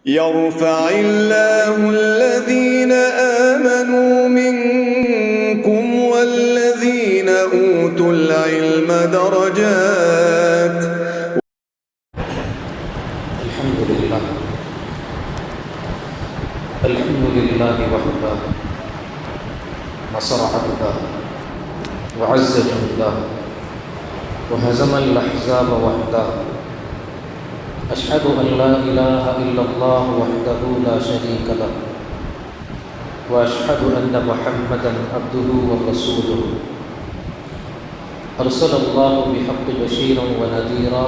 يرفع الله الذين آمنوا منكم والذين أوتوا العلم درجات. الحمد لله وحده نصر عبده وعز جنده وهزم الأحزاب وحده. أشهد أن لا إله إلا الله وحده لا شريك له وأشهد أن محمدا عبده ورسوله أرسل الله بحق بشيرا ونذيرا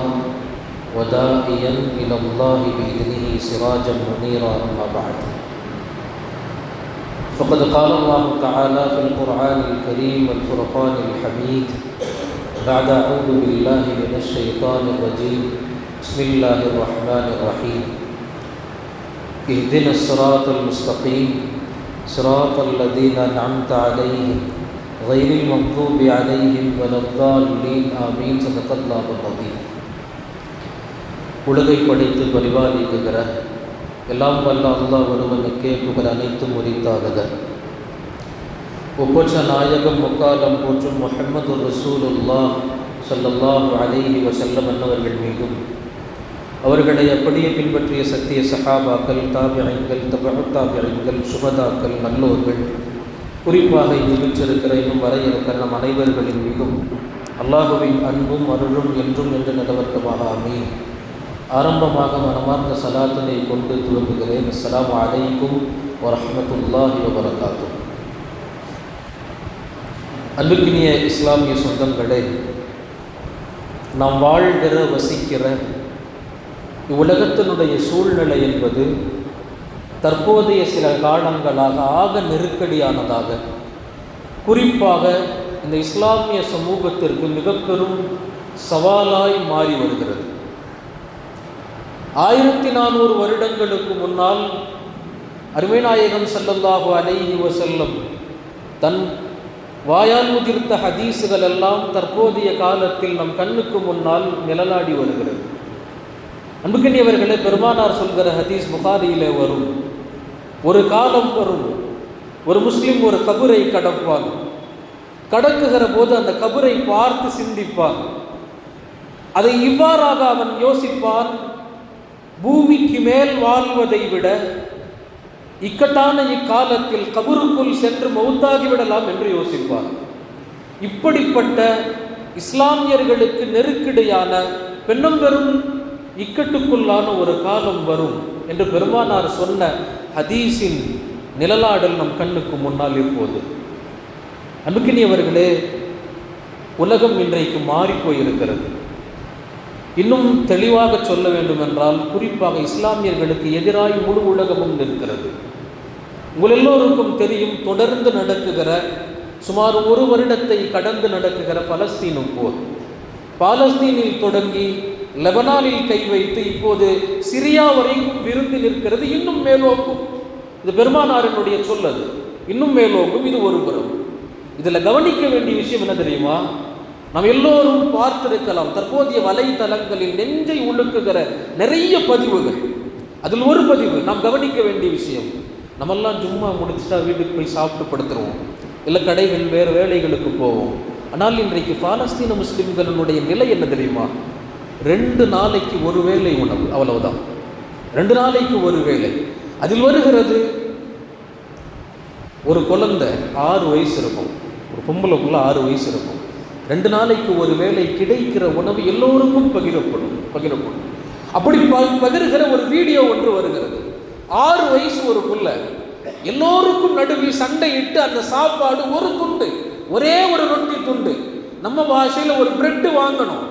وداعيا إلى الله بإذنه سراجا منيرا. أما بعد، فقد قال الله تعالى في القرآن الكريم والفرقان الحميد بعد أعوذ بالله من الشيطان الرجيم بسم الله الرحمن الرحيم. اهدنا الصراط المستقيم صراط الذين أنعمت عليهم غير المغضوب عليهم ولا الضالين آمين. صدق الله العظيم. உலகை படைத்து பரிபாலிக்குகிற எல்லாம் வல்ல அல்லாஹ் ஒருவனுக்கே புகழ் அனைத்தும் உரித்தாகுக. ஒப்பற்ற நாயகம் முக்காலம் போற்றும் முஹம்மது ரசூலுல்லாஹ் ஸல்லல்லாஹு அலைஹி வஸல்லம் அன்னவர்கள் மீதும் அவர்களை அப்படியே பின்பற்றிய சத்திய சஹாபாக்கள், தாபிஈன்கள், தபஉ தாபிஈன்கள், சுஹதாக்கள், நல்லோர்கள், குறிப்பாக இங்கு வீற்றிருக்கிற இன்னும் வர இருக்கிற நம் அனைவர்களின் மீதும் அல்லாஹுவின் அன்பும் அருளும் என்றும் என்று நிலவர்த்தமாக ஆமீன். ஆரம்பமாக மனமார்ந்த சலாத்தினை கொண்டு துவங்குகிறேன். அஸ்ஸலாமு அலைக்கும் வரஹ்மத்துல்லாஹி வபரகாத்துஹு. அன்புக்கினிய இஸ்லாமிய சொந்தங்களே, நாம் வாழ்கிற வசிக்கிற இவ்வுலகத்தினுடைய சூழ்நிலை என்பது தற்போதைய சில காலங்களாக ஆக நெருக்கடியானதாக, குறிப்பாக இந்த இஸ்லாமிய சமூகத்திற்கு மிக பெரும் சவாலாய் மாறி வருகிறது. 1400 வருடங்களுக்கு முன்னால் அருமைநாயகம் ஸல்லல்லாஹு அலைஹி வஸல்லம் தன் வாயால் உதிர்த்த ஹதீஸுகள் எல்லாம் தற்போதைய காலத்தில் நம் கண்ணுக்கு முன்னால் நிழலாடி வருகிறது. அன்புக்கினியவர்களே, பெருமானார் சொல்கிற ஹதீஸ் புகாரியிலே வரும். ஒரு காலம் வரும், ஒரு முஸ்லிம் ஒரு கபரை கடப்பான். கடக்குகிற போது அந்த கபரை பார்த்து சிந்திப்பான். அதை இவ்வாறாக அவன் யோசிப்பான்: பூமிக்கு மேல் வாழ்வதை விட இக்கட்டான இக்காலத்தில் கபருக்குள் சென்று மௌத்தாகிவிடலாம் என்று யோசிப்பார். இப்படிப்பட்ட இஸ்லாமியர்களுக்கு நெருக்கடியான பெண்ணும் இக்கட்டுக்குள்ளான ஒரு காலம் வரும் என்று பெருமானார் சொன்ன ஹதீஸின் நிழலாடல் நம் கண்ணுக்கு முன்னால் இருப்போது. அன்புக்கினியவர்களே, உலகம் இன்றைக்கு மாறிப்போயிருக்கிறது. இன்னும் தெளிவாக சொல்ல வேண்டுமென்றால், குறிப்பாக இஸ்லாமியர்களுக்கு எதிராய் முழு உலகமும் இருக்கிறது. உங்கள் எல்லோருக்கும் தெரியும், தொடர்ந்து நடக்குகிற சுமார் 1 வருடத்தை கடந்து நடக்குகிற பலஸ்தீனு போர். பாலஸ்தீனில் தொடங்கி லெபனானில் கை வைத்து இப்போது சிரியா வரைக்கும் விருந்து நிற்கிறது. இன்னும் மேலோக்கும். இது பெருமானாரினுடைய சொல்லது. இன்னும் மேலோக்கும். இது ஒரு புறம். இதில் கவனிக்க வேண்டிய விஷயம் என்ன தெரியுமா? நாம் எல்லோரும் பார்த்திருக்கலாம், தற்போதைய வலைத்தளங்களில் நெஞ்சை உழுக்குகிற நிறைய பதிவுகள். அதில் ஒரு பதிவு நாம் கவனிக்க வேண்டிய விஷயம். நம்மெல்லாம் சும்மா முடிச்சுட்டா வீட்டுக்கு போய் சாப்பிட்டு படுத்துருவோம், இல்லை கடைகள் வேறு வேலைகளுக்கு போவோம். ஆனால் இன்றைக்கு பாலஸ்தீன முஸ்லிம்களுடைய நிலை என்ன தெரியுமா? 2 நாளைக்கு ஒரு வேளை உணவு, அவ்வளவுதான். 2 நாளைக்கு ஒரு வேளை. அதில் வருகிறது, ஒரு குழந்தை 6 வயசு இருக்கும், ஒரு பொம்பளைக்குள்ள 6 வயசு இருக்கும். 2 நாளைக்கு ஒரு வேளை கிடைக்கிற உணவு எல்லோருக்கும் பகிரப்படும். அப்படி பகிர்கிற ஒரு வீடியோ ஒன்று வருகிறது. 6 வயசு ஒரு புள்ள, எல்லோருக்கும் நடுவில் சண்டையிட்டு அந்த சாப்பாடு ஒரு துண்டு, ஒரே ஒரு ரொட்டி துண்டு, நம்ம பாஷையில் ஒரு பிரெட் வாங்கணும்.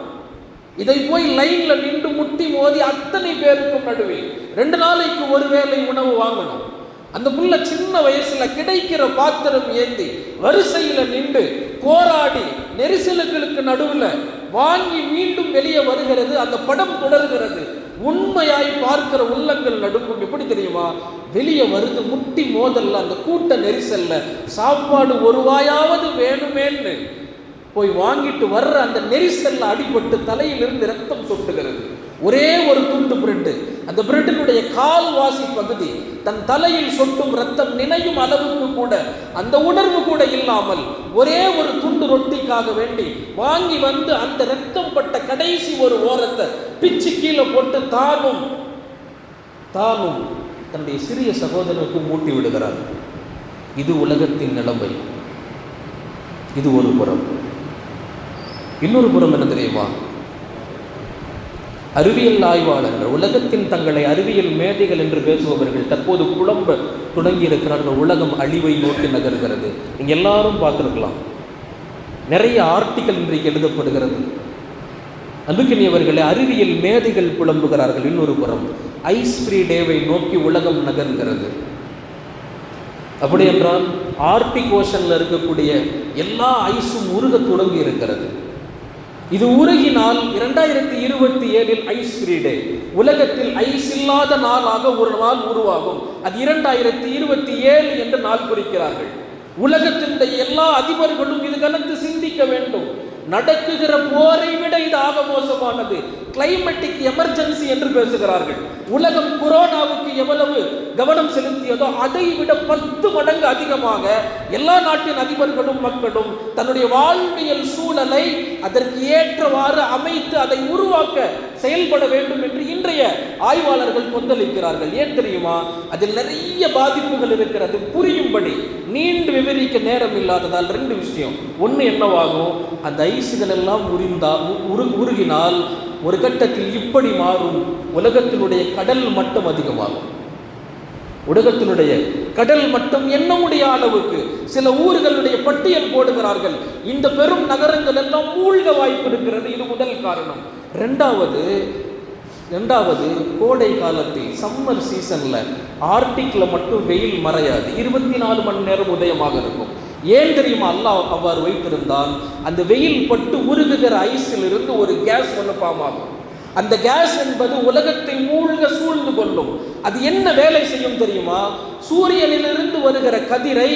இதை போய் லைன்ல நின்று முட்டி மோதி அத்தனை பேருக்கும் நடுவில் 2 நாளைக்கு ஒரு வேளை உணவு வாங்கணும். அந்த புள்ள சின்ன வயசுல கிடைக்கிற பாத்திரம் ஏந்தி வரிசையில நின்று போராடி நெரிசல்களுக்கு நடுவில் வாங்கி மீண்டும் வெளியே வருகிறது. அந்த படம் தொடர்கிறது. உண்மையாய் பார்க்கிற உள்ளங்கள் நடுக்கும். எப்படி தெரியுமா? வெளியே வருது, முட்டி மோதல்ல, அந்த கூட்ட நெரிசல்ல சாப்பாடு ஒரு வாயாவது வேணுமேன்னு போய் வாங்கிட்டு வர்ற அந்த நெரிசல்ல அடிபட்டு தலையிலிருந்து ரத்தம் சொட்டுகிறது. ஒரே ஒரு துண்டு பிரெட்டு, அந்த பிரெட்டினுடைய கால்வாசி பகுதி தன் தலையில் சொட்டும் ரத்தம் நினையும் அளவுக்கு கூட அந்த உணர்வு கூட இல்லாமல் ஒரே ஒரு துண்டு ரொட்டிக்காக வேண்டி வாங்கி வந்து அந்த ரத்தம் பட்ட கடைசி ஒரு ஓரத்தை பிச்சு கீழே போட்டு தானும் தன்னுடைய சிறிய சகோதரனுக்கு மூட்டி விடுகிறார். இது உலகத்தின் நிலைமை. இது ஒரு புறம். இன்னொரு புறம் என்ன தெரியுமா? அறிவியல் ஆய்வாளர்கள், உலகத்தின் தங்களை அறிவியல் மேதைகள் என்று பேசுபவர்கள் தற்போது குழம்ப தொடங்கி இருக்கிறார்கள். உலகம் அழிவை நோக்கி நகர்கிறது. நீங்க எல்லாரும் பார்த்துருக்கலாம். நிறைய ஆர்டிக்கல் இன்றைக்கு எழுதப்படுகிறது. அன்புக்கினியவர்களே, அறிவியல் மேதைகள் புலம்புகிறார்கள். இன்னொரு புறம் ஐஸ் ஃப்ரீ டேவை நோக்கி உலகம் நகர்கிறது. அப்படி என்றால் ஆர்டிக் ஓஷன்ல இருக்கக்கூடிய எல்லா ஐஸும் உருக தொடங்கி இருக்கிறது. இது உருகினால் 2027 ஐஸ் ஃப்ரீ டே, உலகத்தில் ஐஸ் இல்லாத நாளாக ஒரு நாள் உருவாகும். அது 2027 என்று நாள் குறிக்கிறார்கள். உலகத்தினுடைய எல்லா அதிபர்களும் இது கலந்து சிந்திக்க வேண்டும். நடக்குகிற போரை விட இது ஆக மோசமானது. கிளைமேட்டிக் எமர்ஜென்சி என்று பேசுகிறார்கள். உலகம் கொரோனாவுக்கு எவ்வளவு கவனம் செலுத்தியதோ அதை விட 10 மடங்கு அதிகமாக எல்லா நாட்டின் அதிபர்களும் மக்களும் தன்னுடைய வாழ்வியல் சூழலை அதற்கு ஏற்றவாறு அமைத்து அதை உருவாக்க செயல்பட வேண்டும் என்று இன்றைய ஆய்வாளர்கள் கொந்தளிக்கிறார்கள். ஏன் தெரியுமா? அதில் நிறைய பாதிப்புகள் இருக்கிறது. புரியும்படி நீண்டு விவரிக்க நேரம் இல்லாததால் 2 விஷயம். ஒன்று என்னவாகும்? அந்த ஐசுகள் எல்லாம் உருகினால் ஒரு கட்டத்தில் இப்படி மாறும். உலகத்தினுடைய கடல் மட்டம் அதிகமாகும். உலகத்தினுடைய கடல் மட்டம் என்ன முடிய அளவுக்கு சில ஊர்களுடைய பட்டியல் போடுகிறார்கள். இந்த பெரும் நகரங்கள் எல்லாம் மூழ்க வாய்ப்பு இருக்கிறது. இது முதல் காரணம். ரெண்டாவது கோடை காலத்தில் சம்மர் சீசன்ல ஆர்டிக்ல மட்டும் வெயில் மறையாது. 24 மணி நேரம் உதயமாக இருக்கும். ஏன் தெரியுமா? அல்லாஹ் அவ்வாறு வைத்திருந்தால் அந்த வெயில் பட்டு உருகுகிற ஐஸில் இருந்து ஒரு கேஸ் ஒன்று ஃபார்ம் ஆகும். அந்த கேஸ் என்பது உலகத்தை மூழ்க சூழ்ந்து கொள்ளும். அது என்ன வேலை செய்யும் தெரியுமா? சூரியனிலிருந்து வருகிற கதிரை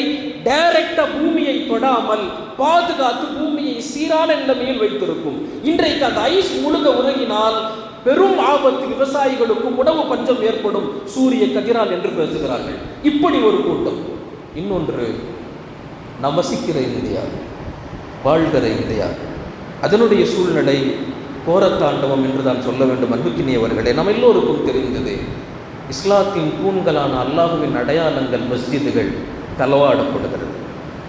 டைரக்டா பூமியை தொடாமல் பாதுகாத்து பூமியை சீரான நிலைமையில் வைத்திருக்கும். இன்றைக்கு அந்த ஐஸ் முழுக உருகினால் பெரும் ஆபத்து, விவசாயிகளுக்கும் உணவு பஞ்சம் ஏற்படும் சூரிய கதிரால் என்று பேசுகிறார்கள். இப்படி ஒரு கூட்டம். இன்னொன்று, நாம் வசிக்கிற இந்தியா, வாழ்கிற இந்தியா, அதனுடைய சூழ்நிலை கோரத்தாண்டவம் என்று தான் சொல்ல வேண்டும். அன்புக்கினியவர்களே, நம்ம எல்லோருக்கும் தெரிந்தது, இஸ்லாத்தின் தூண்களான அல்லாஹுவின் அடையாளங்கள், மஸ்ஜிதுகள் களவாடப்படுகிறது.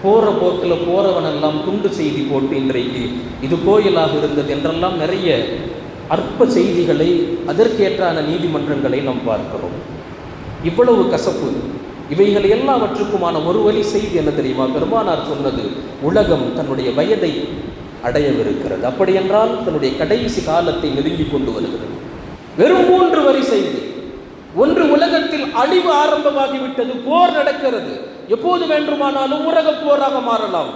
போகிற போக்கில் போகிறவனெல்லாம் துண்டு செய்தி போட்டு இன்றைக்கு இது கோயிலாக இருந்தது என்றெல்லாம் நிறைய அற்ப செய்திகளை, அதற்கேற்றான நீதிமன்றங்களை நாம் பார்க்கிறோம். இவ்வளவு கசப்பு. இவைகள் எல்லாவற்றுக்குமான ஒரு வழி செய்தி என்ன தெரியுமா? பெருமானார் சொன்னது, உலகம் தன்னுடைய வயதை அடையவிருக்கிறது. அப்படி என்றால் தன்னுடைய கடைசி காலத்தை நெருங்கி கொண்டு வருகிறது. வெறும் 3 வரி செய்தி. ஒன்று, உலகத்தில் அழிவு ஆரம்பமாகிவிட்டது. போர் நடக்கிறது. எப்போது வேண்டுமானாலும் உலக போராக மாறலாம்.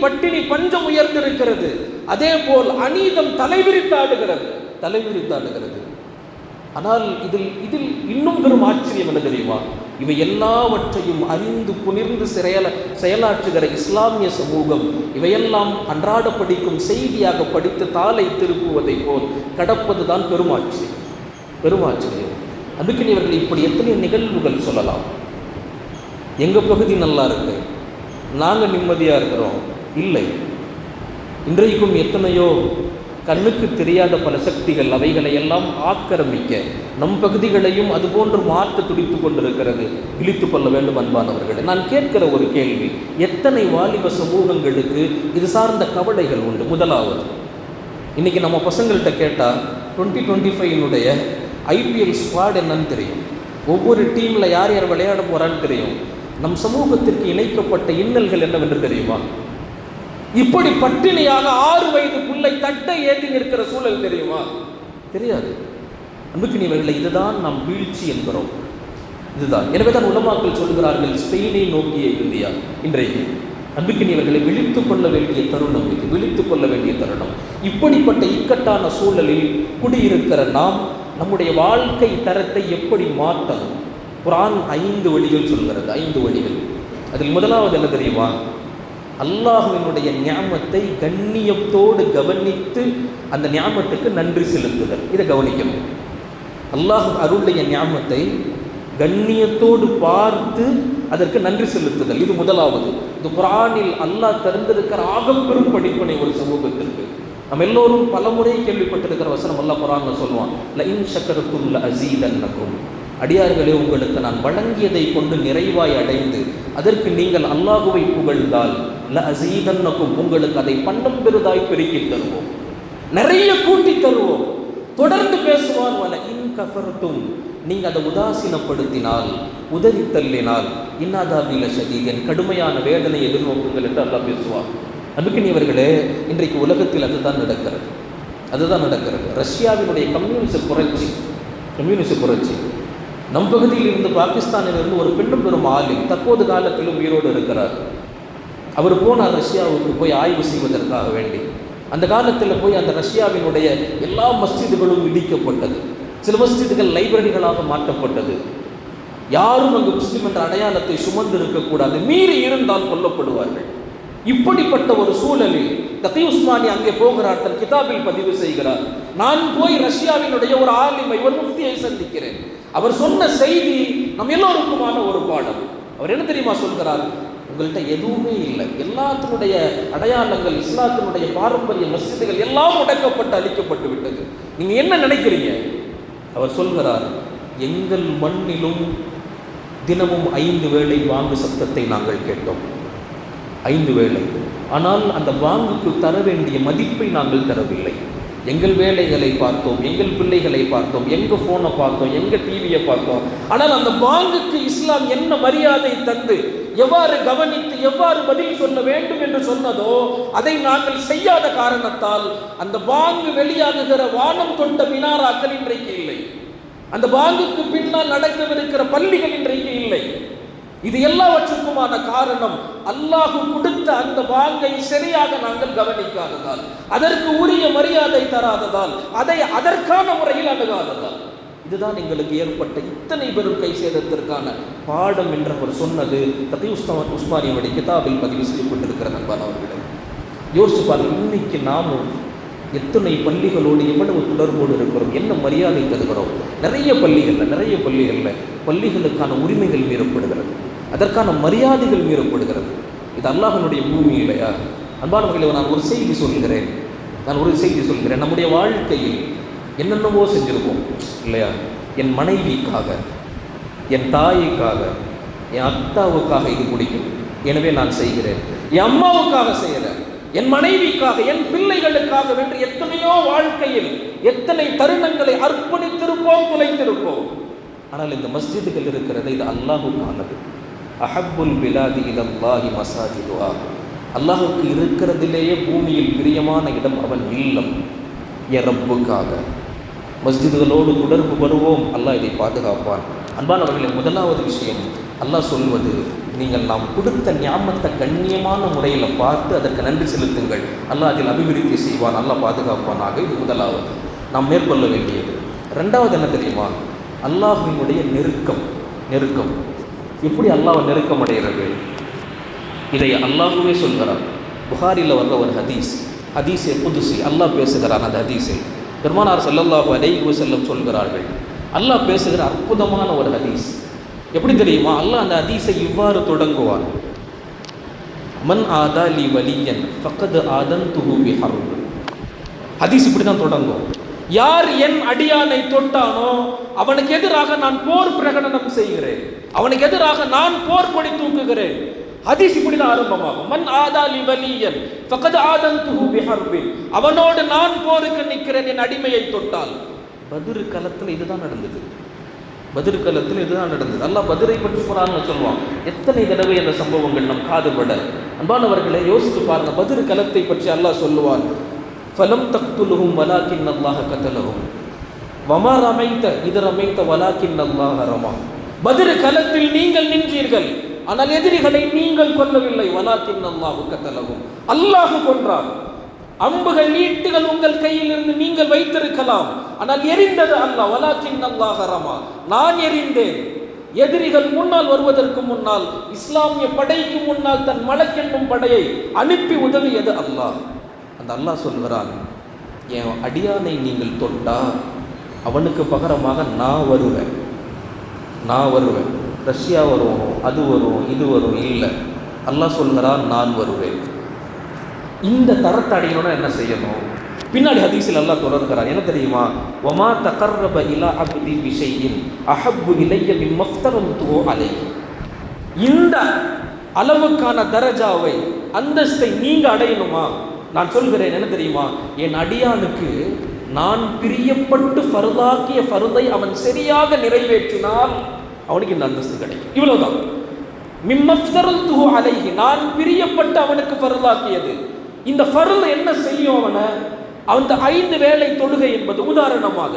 பட்டினி பஞ்சம் உயர்ந்திருக்கிறது. அதே போல் அநீதம் தலைவிரித்தாடுகிறது. ஆனால் இதில் இன்னும் பெரும் ஆச்சரியம் என்ன தெரியுமா? இவை எல்லாவற்றையும் அறிந்து புனிர்ந்து செயலாற்றுகிற இஸ்லாமிய சமூகம் இவையெல்லாம் அன்றாட படிக்கும் செய்தியாக படித்து தாளை திருப்புவதை போல் கடப்பதுதான் பெருமாச்சரியம். அதுக்கு இவர்கள் இப்படி எத்தனை நிகழ்வுகள் சொல்லலாம். எங்கள் பகுதி நல்லா இருக்கு, நாங்கள் நிம்மதியாக இருக்கிறோம். இல்லை, இன்றைக்கும் எத்தனையோ கண்ணுக்கு தெரியாத பல சக்திகள் அவைகளை எல்லாம் ஆக்கிரமிக்க நம் பகுதிகளையும் அதுபோன்று மாற்ற துடித்து கொண்டிருக்கிறது. விழித்து கொள்ள வேண்டும் அன்பானவர்களே. நான் கேட்கிற ஒரு கேள்வி, எத்தனை வாலிப சமூகங்களுக்கு இது சார்ந்த கவலைகள் உண்டு? முதலாவது, இன்னைக்கு நம்ம பசங்கள்கிட்ட கேட்டால் 2025 ஐபிஎல் ஸ்குவாட் என்னன்னு தெரியும். ஒவ்வொரு டீமில் யார் யார் விளையாட போகிறான்னு தெரியும். நம் சமூகத்திற்கு இணைக்கப்பட்ட இன்னல்கள் என்னவென்று தெரியுமா? இப்படி பட்டினியாக 6 வயது பிள்ளை தட்டை ஏற்றி நிற்கிற சூழல் தெரியுமா? தெரியாது. அன்புக்கினியவர்களே, இதுதான் நாம் வீழ்ச்சி என்கிறோம். இதுதான். எனவேதான் உலமாக்கள் சொல்கிறார்கள், ஸ்பெயினை நோக்கிய இந்தியா இன்றைக்கு. அன்புக்கினியவர்களை விழித்துக் கொள்ள வேண்டிய தருணம் இது, விழித்துக் கொள்ள வேண்டிய தருணம். இப்படிப்பட்ட இக்கட்டான சூழலில் குடியிருக்கிற நாம் நம்முடைய வாழ்க்கை தரத்தை எப்படி மாற்றணும்? குர்ஆன் 5 வழிகள் சொல்கிறது. 5 வழிகள். அதில் முதலாவது என்ன தெரியுமா? அல்லாஹ்வினுடைய ஞாமத்தை கண்ணியத்தோடு கவனித்து அந்த ஞாமத்துக்கு நன்றி செலுத்துதல். இதை கவனிக்கணும். அல்லாஹ் அருளிய ஞாபகத்தை கண்ணியத்தோடு பார்த்து அதற்கு நன்றி செலுத்துதல், இது முதலாவது. இது குர்ஆனில் அல்லாஹ் தந்திருக்கிற ஆகப்பெரும் படிப்பினை ஒரு சமூகத்திற்கு. நம்ம எல்லோரும் பலமுறை கேள்விப்பட்டிருக்கிற வசனம் அல்லாஹ் குர்ஆன்ல சொல்லுவான், லஇன் ஷக்கர்தும் லஅஸீதன்னகும், அடியார்களே உங்களுக்கு நான் வழங்கியதை கொண்டு நிறைவாய் அடைந்து அதற்கு நீங்கள் அல்லாஹுவை புகழ்ந்தால் லஅஸீதன்னகும், உங்களுக்கு அதை பன்னம் பெரிதாய் பெருக்கி தருவோம், நிறைய கூட்டி தருவோம். தொடர்ந்து பேசுவான், வலஇன் கஃபர்தும், நீங்கள் அதை உதாசீனப்படுத்தினால், உதறி தள்ளினால், இன்னாதாபில ஷதீத், என் கடுமையான வேதனை எதிர்நோக்குங்கள் என்று அல்லாஹ் பேசுவார். அன்புக்கினியவர்களே, இன்றைக்கு உலகத்தில் அதுதான் நடக்கிறது. ரஷ்யாவினுடைய கம்யூனிஸ்ட் புரட்சி நம் பகுதியில் இருந்து பாகிஸ்தானிலிருந்து ஒரு பெண்ணும் பெரும் ஆலிம் தற்போது காலத்திலும் உயிரோடு இருக்கிறார். அவர் போனார் ரஷ்யாவுக்கு போய் ஆய்வு செய்வதற்காக வேண்டி. அந்த காலத்தில் போய் அந்த ரஷ்யாவினுடைய எல்லா மஸ்ஜிதுகளும் இடிக்கப்பட்டது, சில மஸ்ஜிதுகள் லைப்ரரிகளாக மாற்றப்பட்டது. யாரும் அங்கு முஸ்லிம் என்ற அடையாளத்தை சுமந்து இருக்கக்கூடாது, மீறி இருந்தால் கொல்லப்படுவார்கள். இப்படிப்பட்ட ஒரு சூழலில் தகி உஸ்மானி அங்கே போகிறார், தன் கிதாபில் பதிவு செய்கிறார், நான் போய் ரஷ்யாவினுடைய ஒரு ஆலிமை, ஒரு முஃப்தியை சந்திக்கிறேன். அவர் சொன்ன செய்தி நம் எல்லோருக்குமான ஒரு பாடம். அவர் என்ன தெரியுமா சொல்கிறார், உங்கள்கிட்ட எதுவுமே இல்லை, எல்லாத்தினுடைய அடையாளங்கள், இஸ்லாத்தினுடைய பாரம்பரிய மஸ்ஜிதுகள் எல்லாம் முடக்கப்பட்டு அழிக்கப்பட்டு விட்டது, நீங்க என்ன நினைக்கிறீங்க? அவர் சொல்கிறார், எங்கள் மண்ணிலும் தினமும் 5 வேளை வாங்கு சத்தத்தை நாங்கள் கேட்டோம், 5 வேளை. ஆனால் அந்த வாங்குக்கு தர வேண்டிய மதிப்பை நாங்கள் தரவில்லை. எங்கள் வேலைகளை பார்த்தோம், எங்கள் பிள்ளைகளை பார்த்தோம், எங்கள் ஃபோனை பார்த்தோம், எங்கள் டிவியை பார்த்தோம். ஆனால் அந்த வாங்குக்கு இஸ்லாம் என்ன மரியாதை தந்து, எவ்வாறு கவனித்து, எவ்வாறு பதில் சொல்ல வேண்டும் என்று சொன்னதோ அதை நாங்கள் செய்யாத காரணத்தால் அந்த வாங்கு வெளியாகுகிற வானம் தொட்ட மினாராக்கள் இன்றைக்கு இல்லை, அந்த வாங்குக்கு பின்னால் நடக்கவிருக்கிற பள்ளிகள் இன்றைக்கு இல்லை. இது எல்லாவற்றுக்குமான காரணம் அல்லாஹ் கொடுத்த அந்த வாங்கை சரியாக நாங்கள் கவனிக்காததால், அதற்கு உரிய மரியாதை தராததால், அதை அதற்கான முறையில் அணுகாததால். இதுதான் எங்களுக்கு ஏற்பட்ட இத்தனை பெரும் கை சேதத்திற்கான பாடம் என்று அவர் சொன்னது தகி உஸ்மானியுடைய கிதாபில் பதிவு செய்யப்பட்டிருக்கிற நண்பர்களே. யோசிச்சு பாருங்கள், இன்னைக்கு நாமும் எத்தனை பள்ளிகளோடு எவ்வளவு தொடர்போடு இருக்கிறோம், என்ன மரியாதை தருகிறோம். நிறைய பள்ளிகளில் பள்ளிகளுக்கான உரிமைகள் மீறப்படுகிறது, அதற்கான மரியாதைகள் மீறப்படுகிறது. இது அல்லாஹ்வினுடைய பூமி இல்லையா? அன்பானவர்களே, நான் ஒரு செய்தி சொல்கிறேன். நம்முடைய வாழ்க்கையில் என்னென்னவோ செஞ்சிருப்போம் இல்லையா? என் மனைவிக்காக, என் தாய்க்காக, என் அத்தாவுக்காக இது பிடிக்கும், எனவே நான் செய்கிறேன். என் அம்மாவுக்காக செய்கிறேன், என் மனைவிக்காக, என் பிள்ளைகளுக்காக வென்று எத்தனையோ வாழ்க்கையில் எத்தனை தருணங்களை அர்ப்பணித்திருப்போம், துளைத்திருப்போம். ஆனால் இந்த மஸ்ஜிதுகள் இருக்கிறது, இது அல்லாஹுக்கானது. அஹப்புல் பிலாதி இலல்லாஹி மசாஜிதுஹா, அல்லாஹுக்கு இருக்கிறதிலேயே பூமியில் பிரியமான இடம் அவன் இல்லம். என் ரப்புக்காக மஸ்ஜிதுகளோடு தொடர்பு வருவோம், அல்லாஹ் இதை பாதுகாப்பான். அன்பானவர்களே, முதலாவது விஷயம் அல்லாஹ் சொல்வது, நீங்கள் நாம் கொடுத்த ஞாபகத்தை கண்ணியமான முறையில் பார்த்து அதற்கு நன்றி செலுத்துங்கள், அல்லாஹ் அதில் அபிவிருத்தி செய்வான், அல்லாஹ் பாதுகாப்பானாக. இது முதலாவது நாம் மேற்கொள்ள வேண்டியது. ரெண்டாவது என்ன தெரியுமா? அல்லாஹ்வினுடைய நெருக்கம். எப்படி அல்லாஹ் நெருக்கம் அடைகிறது? இதை அல்லாஹுவே சொல்கிறார். புகாரில் வந்த ஒரு ஹதீஸே குதுசி, அல்லாஹ் பேசுகிறான். அந்த ஹதீஸை பெருமானார் ஸல்லல்லாஹு அலைஹி வஸல்லம் சொல்கிறார்கள். அல்லாஹ் பேசுகிற அற்புதமான ஒரு ஹதீஸ். எப்படி தெரியுமா? அல்லாஹ் அந்த ஹதீஸை இவ்வாறு தொடங்குவான், மன் ஆதா லி வலியன் ஃபக்கத் ஆதன்துஹு பிஹர்ப். ஹதீஸ் இப்படி தான் தொடங்கும். யார் என் அடியானை தொட்டானோ அவனுக்கு எதிராக நான் போர் பிரகடனம் செய்கிறேன், அவனுக்கு எதிராக நான் போர் கொடி தூக்குகிறேன். ஹதீஸ் இப்படி தான் ஆரம்பமாகும். மன் ஆதா லி வலியன் ஃபக்கத் ஆதன்துஹு பிஹர்ப், அவனோடு நான் போருக்கு நிற்கிறேன் என் அடிமையை தொட்டால். பத்ர் களத்தில் இதுதான் நடந்தது. அல்லாஹ் பத்ரை பற்றி குர்ஆன்ல சொல்வான். எத்தனை தடவை அந்த சம்பவங்கள் நம் காதுபட. அன்பானவர்களை யோசித்து பாருங்க. பத்ர் களத்தை பற்றி அல்லாஹ் சொல்லுவான், ஃபலம் தக்துலுஹும் வலாக்கின் அல்லாஹ் கதலஹும் வமா ரமைத இத ரமைத வலாக்கின் அல்லாஹ் ரமா. பத்ர் களத்தில் நீங்கள் நின்றீர்கள், ஆனால் எதிரிகளை நீங்கள் கொல்லவில்லை. வலாக்கின் அல்லாஹ் கதலஹும், அல்லாஹ் கொன்றான். அம்புகள் ஈட்டுகள் உங்கள் கையில் இருந்து நீங்கள் வைத்திருக்கலாம், ஆனால் எரிந்தது அல்லாஹ். வலாக்கின் அல்லாஹ் ரமா, நான் எரிந்தேன். எதிரிகள் முன்னால் வருவதற்கு முன்னால், இஸ்லாமிய படைக்கு முன்னால் தன் மலக் என்னும் படையை அனுப்பி உதவியது அல்லாஹ். அந்த அல்லாஹ் சொல்கிறான், என் அடியானை நீங்கள் தொட்டா அவனுக்கு பகரமாக நான் வருவேன். ரஷ்யா வரும், அது வரும், இது வரும். இல்லை, அல்லாஹ் சொல்கிறான் நான் வருவேன். இந்த தரத்தை அடையணும்னா என்ன செய்யணும்? பின்னாடி ஹதீஸில் அல்லாஹ் தொடர்கிறார். என்ன தெரியுமா? வமா தகர்ரப இலா அப்தி பிஷைஇன் அஹப்பு இலைய மிம்ம ஃப்தரதுஹு அலைஹி. இந்த அளவுக்கான தரஜாவை, அந்தஸ்தை நீங்க அடையணுமா? நான் சொல்கிறேன், என்ன தெரியுமா? என் அடியானுக்கு நான் பிரியப்பட்டு ஃபர்தாக்கிய ஃபர்தை அவன் சரியாக நிறைவேற்றினால் அவனுக்கு இந்த அந்தஸ்து கிடைக்கும். இவ்வளவுதான். மிம்ம ஃப்தரதுஹு அலைஹி, நான் பிரியப்பட்டு அவனுக்கு ஃபர்தாக்கியது. இந்த ஃபர்து என்ன செய்யும்? அந்த 5 வேளை தொழுகை என்பது, உதாரணமாக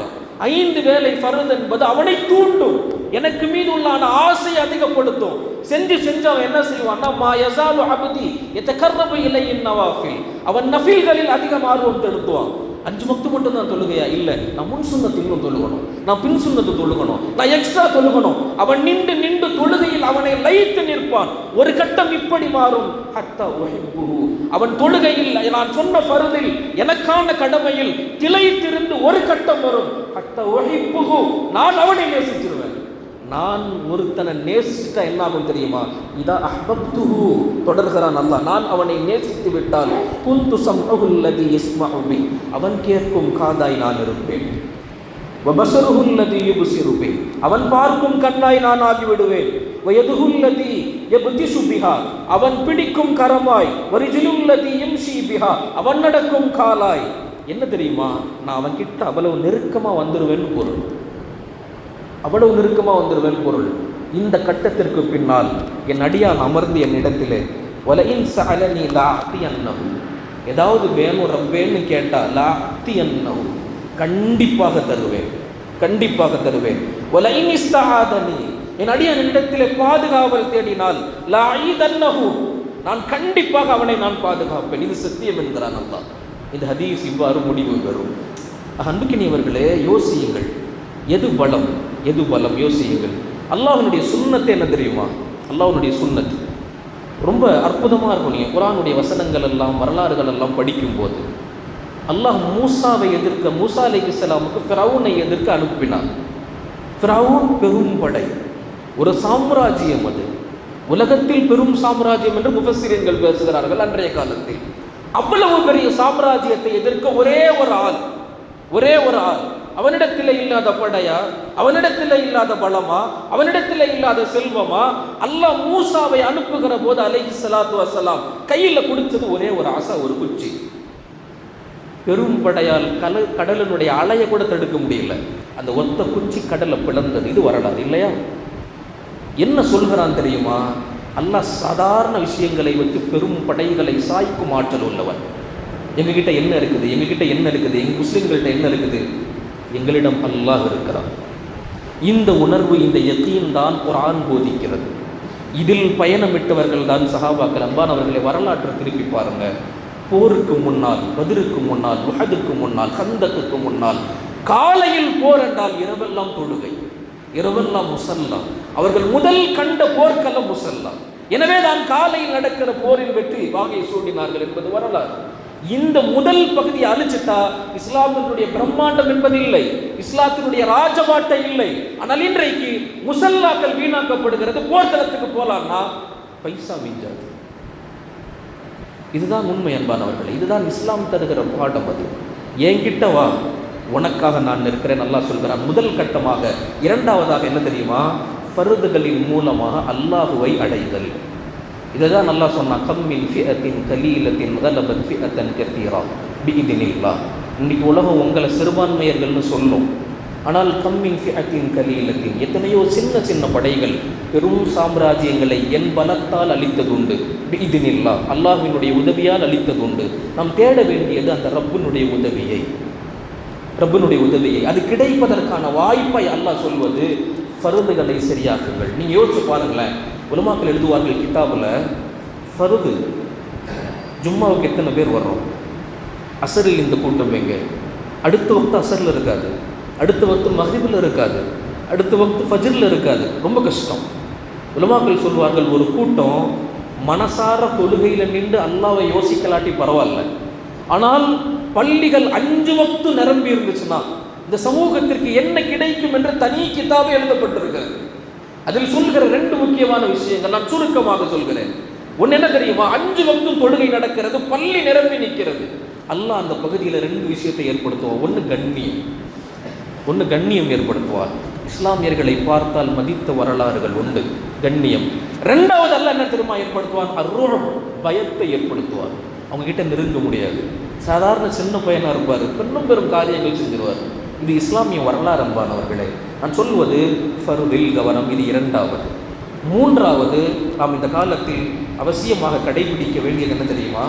5 வேளை ஃபர்து என்பது அவனை தூண்டும், எனக்கு மீது உள்ளான ஆசை அதிகப்படுத்தும். செஞ்சு அவன் என்ன செய்வான்னா, மா யஸாலு அப்தி யதகர்ரபு இலையின் நவாஃபில், அவன் நஃபில்களில் அதிகம் ஆர்வம் செலுத்துவான். 5 வக்து மட்டும் தான் தொழுகையா? இல்லை, நான் முன் சுன்னத்தையும் தொழுகணும், நான் பின் சுன்னத்தை தொழுகணும், நான் எக்ஸ்ட்ரா தொழுகணும். அவன் நின்று தொழுகையில் அவனை லயித்து நிற்பான். ஒரு கட்டம் இப்படி மாறும், ஹத்தா உஹிப்புஹு, அவன் தொழுகையில் நான் சொன்ன ஃபர்தில் எனக்கான கடமையில் திளைத்திருந்து ஒரு கட்டம் வரும், ஹத்தா உஹிப்புஹு, நான் அவனை நேசிச்சிருவேன். நான் ஒருத்தனை நேசிச்சுட்டா என்ன ஆகும் தெரியுமா? இதா அஹ்பப்துஹு, தொடர்கிறான் அல்லாஹ், நான் அவனை நேசித்து விட்டால் குந்து ஸம்உஹு அல்லதி யஸ்மஉ பி, அவன் கேட்கும் காதாய் நான் இருப்பேன். வபஸருஹு அல்லதி யுப்ஸிரு பி, அவன் பார்க்கும் கண்ணாய் நான் ஆகிவிடுவேன். வயதுஹு அல்லதி யப்திஷு பிஹா, அவன் பிடிக்கும் கரமாய். வரிஜுலு அல்லதி யம்ஷி பிஹா, அவன் நடக்கும் காலாய். என்ன தெரியுமா? நான் அவன் கிட்ட அவ்வளவு நெருக்கமா வந்துருவேன்னு பொருள். அவ்வளவு நெருக்கமாக வந்துடுவேன் பொருள். இந்த கட்டத்திற்கு பின்னால் என் அடியான் அமர்ந்து என்னிடத்திலே வலஇன் சஅலனி லஅத்தியன்னஹு, ஏதாவது வேணும் ரப்பேன்னு கேட்டால் லஅத்தியன்னஹு, கண்டிப்பாக தருவேன். வலஇன் இஸ்தஆதனி, என் அடியான் என்னிடத்திலே பாதுகாவல் தேடினால் லஅஈதன்னஹு, நான் கண்டிப்பாக அவனை நான் பாதுகாப்பேன். இது சத்தியம் என்கிறான் அல்லாஹ். இந்த ஹதீஸ் இவ்வாறு முடிவு பெறும். அன்புக்கினியவர்களே, யோசியுங்கள், எது பலம் யோசியுங்கள். அல்லாஹ்வுடைய சுன்னத்து என்ன தெரியுமா? அல்லாஹ்வுடைய சுன்னத்து ரொம்ப அற்புதமாக இருக்கும். நீங்கள் குர்ஆனுடைய வசனங்கள் எல்லாம், வரலாறுகள் எல்லாம் படிக்கும்போது அல்லாஹ் மூசாவை எதிர்க்க, மூசா அலைஹிஸ்ஸலாமுக்கு ஃபிரௌனை எதிர்க்க அனுப்பினார். ஃபிரௌன் பெரும் படை, ஒரு சாம்ராஜ்யம், அது உலகத்தில் பெரும் சாம்ராஜ்யம் என்று முஃபஸ்ஸிரீன்கள் பேசுகிறார்கள் அன்றைய காலத்தில். அவ்வளவு பெரிய சாம்ராஜ்யத்தை எதிர்க்க ஒரே ஒரு ஆள். அவனிடத்தில் இல்லாத படையா, அவனிடத்தில் இல்லாத பலமா, அவனிடத்தில் இல்லாத செல்வமா? அல்லாஹ் மூசாவை அனுப்புகிற போது அலைஹிஸ்ஸலாத்து வஸலாம் கையில் கொடுத்தது ஒரே ஒரு ஆசா, ஒரு குச்சி. பெரும் படையால் கடலினுடைய அலையை கூட தடுக்க முடியல. அந்த ஒத்த குச்சி கடலை பிளந்தது. இது வரலாறு இல்லையா? என்ன சொல்கிறான் தெரியுமா? அல்லாஹ் சாதாரண விஷயங்களை வைத்து பெரும் படைகளை சாய்க்கும் ஆற்றல் உள்ளவன். எங்ககிட்ட என்ன இருக்குது, எங்க முஸ்லிம்கள்ட்ட என்ன இருக்குது? எங்களிடம் அல்லாஹ் இருக்கிறான். இந்த உணர்வு, இந்த யகீன் தான் குர்ஆன் போதிக்கிறது. இதில் பயணமிட்டவர்கள் தான் சஹாபாக்கள். அன்பானவர்களை, வரலாற்றை திருப்பி பாருங்க. போருக்கு முன்னால், பத்ருக்கு முன்னால், உஹதுக்கு முன்னால், கந்தக்குக்கு முன்னால், காலையில் போர் என்றால் இரவெல்லாம் தொழுகை, இரவெல்லாம் முஸல்லா. அவர்கள் முதல் கண்ட போர்க்களம் முஸல்லா. எனவே தான் காலையில் நடக்கிற போரில் வெற்றி வாகை சூடினார்கள் என்பது வரலாறு. இந்த முதல் பகுதியை அழிச்சிட்டா இஸ்லாமினுடைய பிரம்மாண்டம் என்பது இல்லை, இஸ்லாத்தினுடைய ராஜபாட்டை இல்லை. ஆனால் இன்றைக்கு முஸல்லாக்கள் வீணாக்கப்படுகிறது. போர்க்களத்துக்கு போலான்னா பைசா மிஞ்சாது. இதுதான் உண்மை அன்பானவர்கள். இதுதான் இஸ்லாம் தருகிற பாடம். அது என்கிட்ட வா, உனக்காக நான் இருக்கிறேன் அல்லாஹ் சொல்கிறான். முதல் கட்டமாக. இரண்டாவதாக என்ன தெரியுமா? ஃபர்துகளின் மூலமாக அல்லாஹுவை அடைதல். இதை தான் நல்லா சொன்னான். கம்மின் ஃபிஅத்தின் கலீலத்தின் கலபத் ஃபிஅத்தன் கதீரா பிஇذنில்லாஹ். இன்னைக்கு உலகம் உங்களை சிறுபான்மையர்கள்னு சொல்லும். ஆனால் கம்மின் ஃபிஅத்தின் கலீலத்தின், எத்தனையோ சின்ன படைகள் பெரும் சாம்ராஜ்யங்களை என் பலத்தால் அளித்ததுண்டு. பிஇذنில்லாஹ், அல்லாஹ்வினுடைய உதவியால் அளித்ததுண்டு. நாம் தேட வேண்டியது அந்த ரப்பினுடைய உதவியை. அது கிடைப்பதற்கான வாய்ப்பை அல்லாஹ் சொல்வது ஃபர்துகளை சரியாக்குங்கள். நீங்கள் யோசிச்சு பாருங்களேன். உலமாக்கள் எழுதுவார்கள் கிதாபில், ஃபர்து ஜும்மாவுக்கு எத்தனை பேர் வர்றோம்? அசரில் இந்த கூட்டம் எங்கே? அடுத்த வக்து அசரில் இருக்காது, அடுத்த வக்து மஹ்ரிபில் இருக்காது, அடுத்த வக்து ஃபஜ்ரில் இருக்காது. ரொம்ப கஷ்டம். உலமாக்கள் சொல்வார்கள், ஒரு கூட்டம் மனசார தொழுகையில் நின்று அல்லாவை யோசிக்கலாட்டி பரவாயில்ல, ஆனால் பள்ளிகள் 5 வக்து நிரம்பி இருந்துச்சுன்னா இந்த சமூகத்திற்கு என்ன கிடைக்கும் என்று தனி கிதாபே எழுதப்பட்டிருக்கிறது. அதில் சொல்கிற 2 முக்கியமான விஷயங்கள் நான் சுருக்கமாக சொல்கிறேன். ஒன்று என்ன தெரியுமா? 5 வக்தும் தொழுகை நடக்கிறது, பள்ளி நிரம்பி நிற்கிறது. அல்லாஹ் அந்த பகுதியில் 2 விஷயத்தை ஏற்படுத்துவான். ஒன்று கண்ணியம் ஏற்படுத்துவார். இஸ்லாமியர்களை பார்த்தால் மதித்த வரலாறுகள் உண்டு, கண்ணியம். 2வது அல்லாஹ் என்ன தெரியுமா ஏற்படுத்துவான்? அர்ருஹ், பயத்தை ஏற்படுத்துவார். அவங்க கிட்ட நெருங்க முடியாது. சாதாரண சின்ன பையனாக இருப்பார், பெரும் பெரும் காரியங்கள் செஞ்சிருவார். இது இஸ்லாமிய வரலாறு அன்பானவர்களே. நான் சொல்வது ஃபர்தில் கவனம். இது 2வது. 3வது, நாம் இந்த காலத்தில் அவசியமாக கடைபிடிக்க வேண்டியது என்ன தெரியுமா?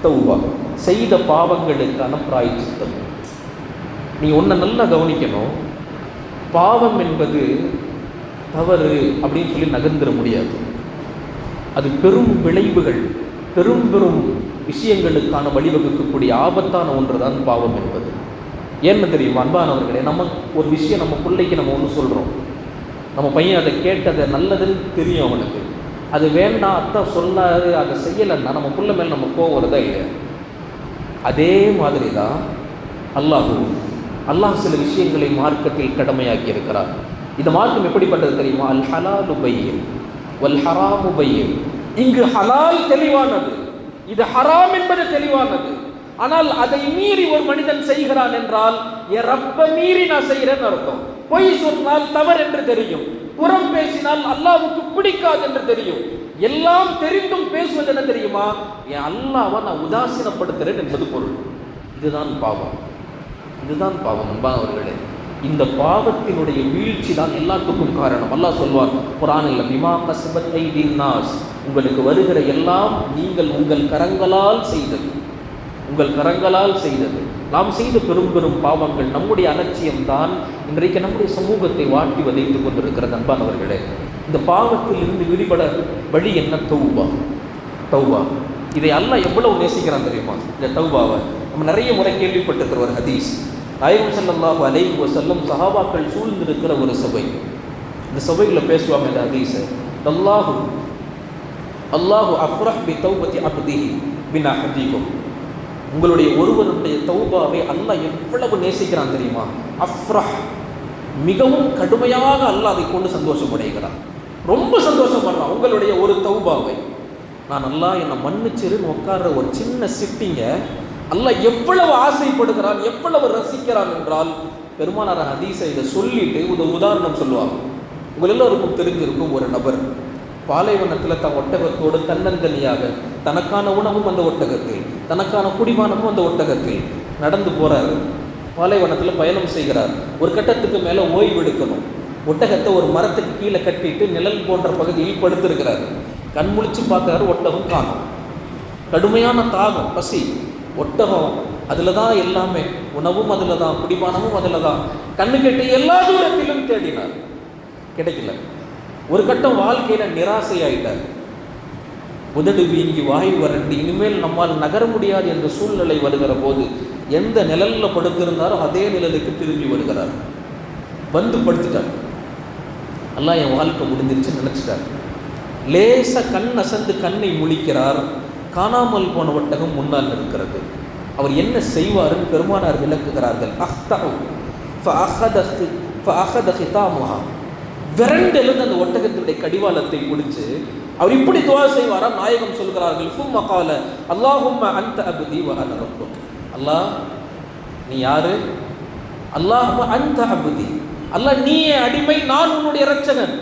தௌபா, செய்த பாவங்களுக்கான பிராயச்சித்தம். நீ ஒன்றை நல்லா கவனிக்கணும். பாவம் என்பது தவறு அப்படின்னு சொல்லி நகர்ந்துட முடியாது. அது பெரும் விளைவுகள், பெரும் பெரும் விஷயங்களுக்கான வழிவகுக்கக்கூடிய ஆபத்தான ஒன்று தான் பாவம் என்பது. ஏன்னு தெரியுமா அன்பானவர்களே? நம்ம ஒரு விஷயம் நம்ம பிள்ளைக்கு நம்ம ஒன்று சொல்கிறோம், நம்ம பையன் அதை கேட்டதை நல்லதுன்னு தெரியும் அவனுக்கு, அது வேண்டாம் அத்தை சொல்லாது அதை செய்யலைன்னா நம்ம புள்ள மேலே நம்ம கோவம் வருதா இல்லையா? அதே மாதிரி தான் அல்லாஹ் சில விஷயங்களை மார்க்கத்தில் கடமையாக்கி இருக்கிறார். இந்த மார்க்கம் எப்படிப்பட்டது தெரியுமா? அல் ஹலாலு பையின் வல் ஹராமு பையின். இங்கு ஹலால் தெளிவானது, இது ஹராம் என்பது தெளிவானது. ஆனால் அதை மீறி ஒரு மனிதன் செய்கிறான் என்றால் என் ரப்ப மீறி நான் செய்கிறேன்னு அர்த்தம். பொய் சொன்னால் தவறு என்று தெரியும், புறம் பேசினால் அல்லாஹ்வுக்கு பிடிக்காது என்று தெரியும். எல்லாம் தெரிந்தும் பேசுவது என்ன தெரியுமா? என் அல்லாஹ்வை நான் உதாசீனப்படுத்துகிறேன் என்பது பொருள். இதுதான் பாவம். அன்பானவர்களே, இந்த பாவத்தினுடைய வீழ்ச்சி தான் எல்லாத்துக்கும் காரணம். அல்லாஹ் சொல்வான் குர்ஆனில், பிமா கஸபத் ஐதீன் நாஸ், உங்களுக்கு வருகிற எல்லாம் நீங்கள் உங்கள் கரங்களால் செய்தது. நாம் செய்த பெரும் பெரும் பாவங்கள், நம்முடைய அலட்சியம்தான் இன்றைக்கு நம்முடைய சமூகத்தை வாட்டி வதைத்துக் கொண்டிருக்கிறது. அன்பானவர்களே, இந்த பாவத்தில் இருந்து விடுபட வழி என்ன? தௌபா. இதை அல்லாஹ் எவ்வளவு நேசிக்கிறான் தெரியுமா? இந்த தௌபாவை நம்ம நிறைய முறை கேள்விப்பட்டிருக்கிற ஒரு ஹதீஸ். நாயகம் ஸல்லல்லாஹு அலைஹி வஸல்லம் சஹாபாக்கள் சூழ்ந்திருக்கிற ஒரு சபை. இந்த சபையில் பேசுவாங்க இந்த ஹதீஸை. அல்லாஹு அஃப்ரஹ் பி தௌபத்தி அப்திஹி பின் அஹதிக்கும். உங்களுடைய ஒருவருடைய தௌபாவை அல்லாஹ் எவ்வளவு நேசிக்கிறான் தெரியுமா? அஃப்ரஹ், மிகவும் கடுமையாக அல்லாஹ் அதை கொண்டு சந்தோஷமடைகிறான், ரொம்ப சந்தோஷப்படுறான். உங்களுடைய ஒரு தௌபாவை நான் அல்லாஹ் என்னை மன்னிச்சிருன்னு உட்கார்ற ஒரு சின்ன சிட்டிங்க அல்லாஹ் எவ்வளவு ஆசைப்படுகிறான், எவ்வளவு ரசிக்கிறான் என்றால், பெருமானார் ஹதீஸை இதை சொல்லிட்டு ஒரு உதாரணம் சொல்லுவாங்க. உங்கள் எல்லோருக்கும் தெரிஞ்சிருக்கும், ஒரு நபர் பாலைவனத்தில் தன் ஒட்டகத்தோடு தன்னந்தனியாக, தனக்கான உணவும் அந்த ஒட்டகத்தில், தனக்கான குடிபானமும் அந்த ஒட்டகத்தில் நடந்து போகிறார். பாலைவனத்தில் பயணம் செய்கிறார். ஒரு கட்டத்துக்கு மேலே ஓய்வு எடுக்கணும். ஒட்டகத்தை ஒரு மரத்துக்கு கீழே கட்டிட்டு நிழல் போன்ற பகுதியில் படுத்திருக்கிறார். கண் முழிச்சு பார்க்குறாரு, ஒட்டகம் காணும். கடுமையான தாகம், பசி. ஒட்டகம் அதில் தான் எல்லாமே, உணவும் அதில் தான், குடிபானமும் அதில் தான். கண்ணு கெட்டி எல்லா தூரத்திலும் தேடினார், கிடைக்கல. ஒரு கட்டம் வாழ்க்கையில் நிராசையாயிட்டார். உதடு வீங்கி வாய் வறண்டு இனிமேல் நம்மால் நகர முடியாது என்ற சூழ்நிலை வருகிற போது எந்த நிழலில் படுத்திருந்தாரோ அதே நிழலுக்கு திரும்பி வருகிறார். வந்து படுத்துட்டார். அல்லாஹ் என் வாழ்க்கை முடிஞ்சிருச்சுன்னு நினச்சிட்டார். லேசாக கண் அசந்து கண்ணை முழிக்கிறார். காணாமல் போன ஒட்டகம் முன்னால் இருக்கிறது. அவர் என்ன செய்வாருன்னு பெருமானார் விளக்குகிறார்கள். விரண்டெழுந்து அந்த ஒட்டகத்தினுடைய கடிவாளத்தை பிடிச்சு அவர் இப்படி துவா செய்வாராம். நாயகம் சொல்கிறார்கள், ஃபும்ம கால அல்லாஹும்ம அன்த அப்தி வ அன ரப்புக். அல்லாஹ் நீ யாரு? அல்லாஹும்ம அன்த அப்தி, அல்லாஹ் நீயே அடிமை, நான் உன்னுடைய இரட்சகன்.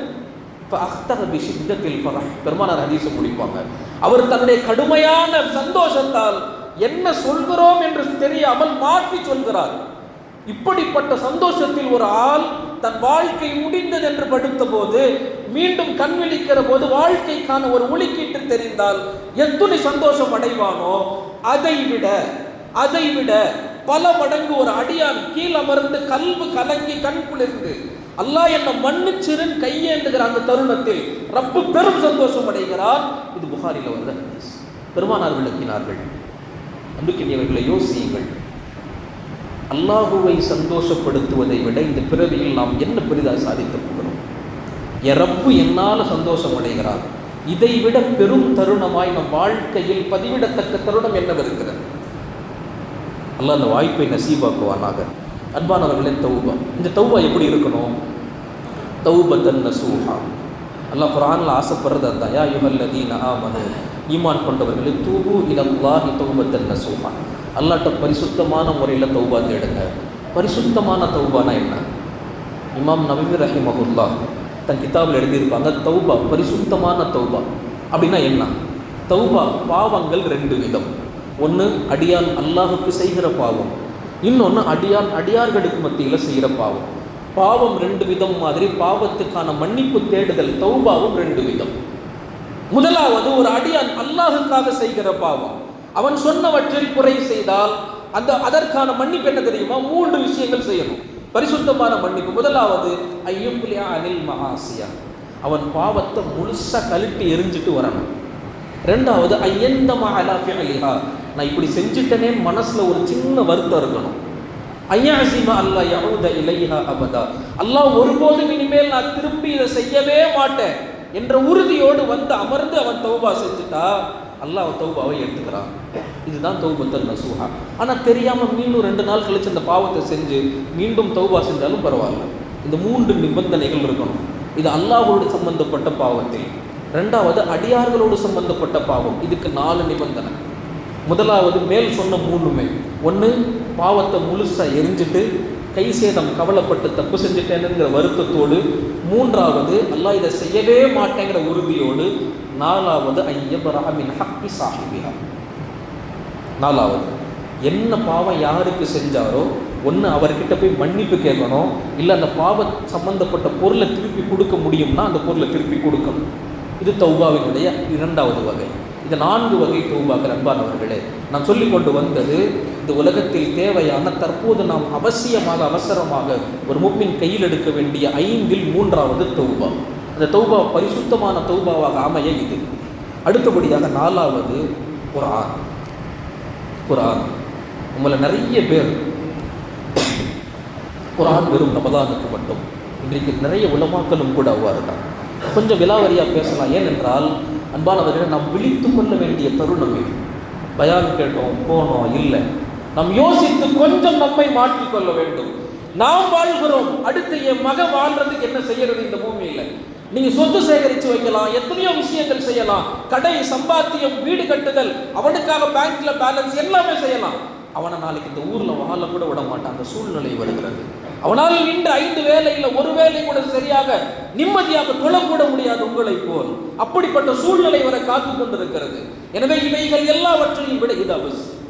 பெருமானார் ஹதீஸை முடிப்பாங்க. அவர் தன்னுடைய கடுமையான சந்தோஷத்தால் என்ன சொல்கிறோம் என்று தெரியாமல் மாற்றி சொல்கிறார். இப்படிப்பட்ட சந்தோஷத்தில் ஒரு ஆள் தன் வாழ்க்கை முடிந்தது என்று படுத்த போது மீண்டும் கண் விழிக்கிற போது வாழ்க்கைக்கான ஒரு ஒளிக்கீட்டு தெரிந்தால் எத்துணை சந்தோஷம் அடைவானோ, அதை விட பல மடங்கு ஒரு அடியான் கீழ் அமர்ந்து கல்வு கலங்கி கண் குளிர்ந்து அல்லாஹ் என்னை மன்னிச்சிருன்னு கையேந்துகிற அந்த தருணத்தில் ரப்பு பெரும் சந்தோஷம் அடைகிறார். இது புகாரில் வருகிற ஹதீஸ். பெருமானார் விளக்கினார்கள். அன்புக்கினியவர்களை யோசியுங்கள். அல்லாஹுவை சந்தோஷப்படுத்துவதை விட இந்த பிறவியில் நாம் என்ன பெரிதாக சாதித்து போகிறோம்? என் ரப்பு என்னால் சந்தோஷம் அடைகிறார். இதை விட பெரும் தருணமாய் நம் வாழ்க்கையில் பதிவிடத்தக்க தருணம் என்ன இருக்கிறது? அல்லாஹ் அந்த வாய்ப்பை நசீபாக்குவானாக. அன்பானவர்களே, தௌபா, இந்த தௌபா எப்படி இருக்கணும்? தௌபத்தன் நசூஹா. அல்லாஹ் குர்ஆனில் ஆசைப்படுறது அதுதான். யா அய்யுஹல்லதீன ஆமனூ, ஈமான் கொண்டவர்களே, தூபு இலல்லாஹி தௌபத்தன் நசூஹா. அல்லாஹ்ட்ட பரிசுத்தமான முறையில் தௌபா தேடுங்க. பரிசுத்தமான தௌபானா என்ன? இமாம் நவவி ரஹிமஹுல்லாஹ் தன் கிதாபில் எழுதியிருப்பாங்க, தௌபா, பரிசுத்தமான தௌபா அப்படின்னா என்ன? தௌபா, பாவங்கள் ரெண்டு விதம். ஒன்று அடியான் அல்லாஹுக்கு செய்கிற பாவம், இன்னொன்று அடியான் அடியார்களுக்கு மத்தியில் செய்கிற பாவம். பாவம் ரெண்டு விதம் மாதிரி பாவத்துக்கான மன்னிப்பு தேடுதல் தௌபாவும் ரெண்டு விதம். முதலாவது, ஒரு அடியான் அல்லாஹுக்காக செய்கிற பாவம், அவன் சொன்னவற்றில் குறை செய்தால் அதற்கான மன்னிப்பு என்ன தெரியுமா? 3 விஷயங்கள் செய்யணும் பரிசுத்தமான மன்னிப்பு. முதலாவது, ஐயுப்லியா அனில் மஆசியா, அவன் பாவத்தை முழுசா கழட்டி எரிஞ்சிட்டு வரணும். ரெண்டாவது, ஐயந்தமா அலா ஃபிஅலிஹா, நான் இப்படி செஞ்சுட்டேனே மனசுல ஒரு சின்ன வருத்தம் இருக்கணும். ஐயாசிமா அல்லாஹ் யஊத இலைஹா அபதா, அல்லாஹ் ஒருபோதும் இனிமேல் நான் திரும்பி இதை செய்யவே மாட்டேன் என்ற உறுதியோடு வந்து அமர்ந்து அவன் தௌபா செஞ்சுட்டா அல்லாஹ் தௌபாவை எடுத்துக்கிறான். இதுதான் தௌபத்தன் நசூஹா. ஆனால் தெரியாமல் மீண்டும் 2 நாள் கழிச்சு அந்த பாவத்தை செஞ்சு மீண்டும் தௌபா செஞ்சாலும் பரவாயில்ல. இந்த 3 நிபந்தனைகள் இருக்கணும். இது அல்லாஹ்வோடு சம்பந்தப்பட்ட பாவத்தில். ரெண்டாவது, அடியார்களோடு சம்பந்தப்பட்ட பாவம், இதுக்கு 4 நிபந்தனை. முதலாவது, மேல் சொன்ன 3மே. ஒன்று, பாவத்தை முழுசாக எரிஞ்சிட்டு கை சேதம் கவலைப்பட்டு தப்பு செஞ்சுட்டேனுங்கிற வருத்தத்தோடு. மூன்றாவது, அல்லாஹ் இதை செய்யவே மாட்டேங்கிற உறுதியோடு. நாலாவது, ஐயபராமின் ஹக்கி சாஹிபிஹா. நாலாவது, என்ன பாவம் யாருக்கு செஞ்சாரோ ஒன்று அவர்கிட்ட போய் மன்னிப்பு கேட்கணும், இல்லை அந்த பாவ சம்பந்தப்பட்ட பொருளை திருப்பி கொடுக்க முடியும்னா அந்த பொருளை திருப்பி கொடுக்கணும். இது தௌபாவினுடைய 2வது வகை. இந்த 4 வகை தௌபாக்கள் அன்பானவர்களே நான் சொல்லி கொண்டு வந்தது இந்த உலகத்தில் தேவையான, தற்போது நாம் அவசரமாக ஒரு முஃமின் கையில் எடுக்க வேண்டிய 5ல் 3வது தௌபா. அந்த தௌபா பரிசுத்தமான தௌபாவாக அமைய இது. அடுத்தபடியாக 4வது குர்ஆன். குர்ஆன் உங்களை நிறைய பேர் குர்ஆன் வெறும் ரமதானுக்கு மட்டும், இன்றைக்கு நிறைய உலமாக்களும் கூட அவ்வாறு தான். கொஞ்சம் விலாவரியாக பேசலாம். ஏனென்றால் அன்பானவர்கள், நாம் விழித்து கொள்ள வேண்டிய தருணம் இது. பயான் கேட்டோம், போனோம், இல்லை, நாம் யோசித்து கொஞ்சம் நம்மை மாற்றிக்கொள்ள வேண்டும். நாம் வாழ்கிறோம், அடுத்து என் மகன் வாழ்றதுக்கு என்ன செய்யறது இந்த பூமியில்? நீங்க சொத்து சேகரித்து வைக்கலாம், எத்தனையோ விஷயங்கள் செய்யலாம், கடை சம்பாத்தியம், வீடு கட்டுதல், அவனுக்காக பேங்க்ல பேலன்ஸ் எல்லாமே செய்யலாம். அவனை நாளைக்கு இந்த ஊர்ல வாழ கூட விட மாட்டான். அந்த சூழ்நிலை வருகிறது. அவனால் இன்று 5 வேளையில் 1 வேளை கூட சரியாக நிம்மதியாக தொழக்கூட முடியாது உங்களை போல். அப்படிப்பட்ட சூழ்நிலை வரை காத்து கொண்டிருக்கிறது. எனவே இவைகள் எல்லாவற்றையும் விட இது அவசியம்.